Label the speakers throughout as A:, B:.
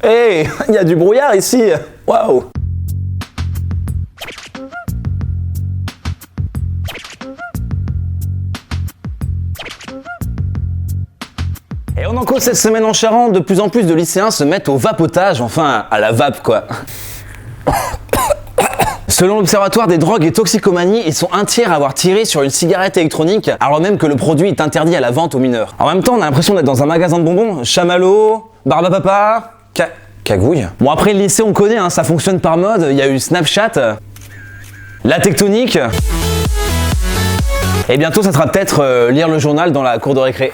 A: Hé, il y a du brouillard ici. Waouh. Et on en cause cette semaine en Charente, de plus en plus de lycéens se mettent au vapotage, enfin à la vape quoi. Selon l'Observatoire des drogues et toxicomanies, ils sont un tiers à avoir tiré sur une cigarette électronique, alors même que le produit est interdit à la vente aux mineurs. En même temps, on a l'impression d'être dans un magasin de bonbons, chamallow, barbe à papa, cagouille. Bon après le lycée on connaît, hein, ça fonctionne par mode, il y a eu Snapchat, la tectonique, et bientôt ça sera peut-être lire le journal dans la cour de récré.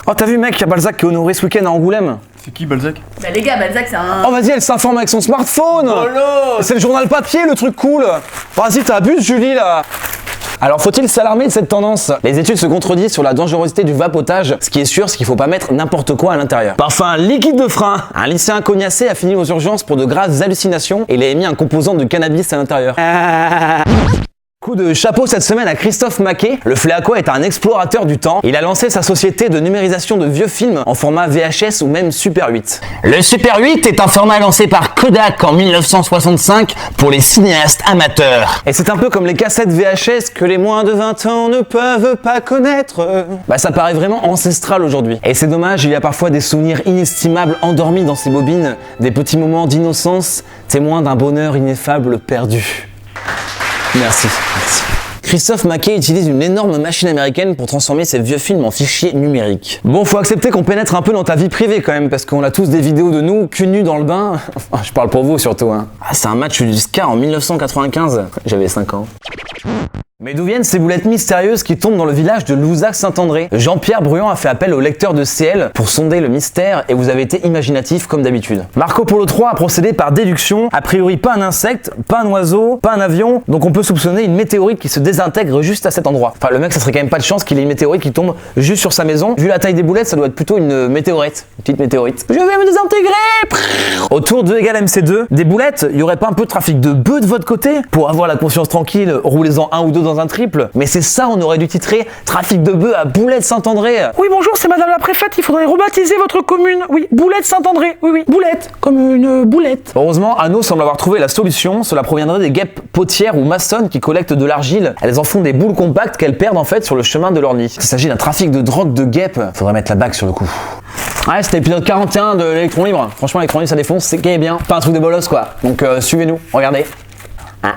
A: Oh t'as vu mec, il y a Balzac qui est honoré ce week-end à Angoulême.
B: C'est qui Balzac?
C: Bah les gars, Balzac c'est un...
A: Oh vas-y, elle s'informe avec son smartphone.
B: Oh non.
A: C'est le journal papier le truc cool. Vas-y t'abuses Julie là. Alors faut-il s'alarmer de cette tendance? Les études se contredisent sur la dangerosité du vapotage. Ce qui est sûr, c'est qu'il faut pas mettre n'importe quoi à l'intérieur. Parfum liquide de frein. Un lycéen cognassé a fini aux urgences pour de graves hallucinations et il a émis un composant de cannabis à l'intérieur. Coup de chapeau cette semaine à Christophe Maquet. Le Fléacois est un explorateur du temps. Il a lancé sa société de numérisation de vieux films en format VHS ou même Super 8.
D: Le Super 8 est un format lancé par Kodak en 1965 pour les cinéastes amateurs.
A: Et c'est un peu comme les cassettes VHS que les moins de 20 ans ne peuvent pas connaître. Bah ça paraît vraiment ancestral aujourd'hui. Et c'est dommage, il y a parfois des souvenirs inestimables endormis dans ces bobines, des petits moments d'innocence, témoins d'un bonheur ineffable perdu. Merci. Christophe Maquet utilise une énorme machine américaine pour transformer ses vieux films en fichiers numériques. Bon, faut accepter qu'on pénètre un peu dans ta vie privée quand même, parce qu'on a tous des vidéos de nous cul nus dans le bain. Enfin, je parle pour vous surtout, hein. Ah, c'est un match du SCAR en 1995. J'avais 5 ans. Mais d'où viennent ces boulettes mystérieuses qui tombent dans le village de Louzac-Saint-André? Jean-Pierre Bruand a fait appel au lecteur de CL pour sonder le mystère et vous avez été imaginatif comme d'habitude. Marco Polo 3 a procédé par déduction, a priori pas un insecte, pas un oiseau, pas un avion, donc on peut soupçonner une météorite qui se désintègre juste à cet endroit. Enfin le mec ça serait quand même pas de chance qu'il ait une météorite qui tombe juste sur sa maison. Vu la taille des boulettes ça doit être plutôt une météorite, une petite météorite. Je vais me désintégrer. Autour de égal MC2, des boulettes, il y aurait pas un peu de trafic de bœufs de votre côté? Pour avoir la conscience tranquille, roulez-en un ou deux dans un triple. Mais c'est ça, on aurait dû titrer trafic de bœufs à Boulette-Saint-André.
E: Oui, bonjour, c'est madame la préfète, il faudrait rebaptiser votre commune. Oui, Boulette-Saint-André. Oui, oui, boulette, comme une boulette.
A: Heureusement, Anno semble avoir trouvé la solution. Cela proviendrait des guêpes potières ou maçonnes qui collectent de l'argile. Elles en font des boules compactes qu'elles perdent en fait sur le chemin de leur nid. Il s'agit d'un trafic de drogue de guêpes. Faudrait mettre la bague sur le coup. Ouais, c'était l'épisode 41 de l'électron libre. Franchement, l'électron libre ça défonce, c'est gay et bien. Pas un truc de bolos quoi. Donc suivez-nous, regardez. Ah.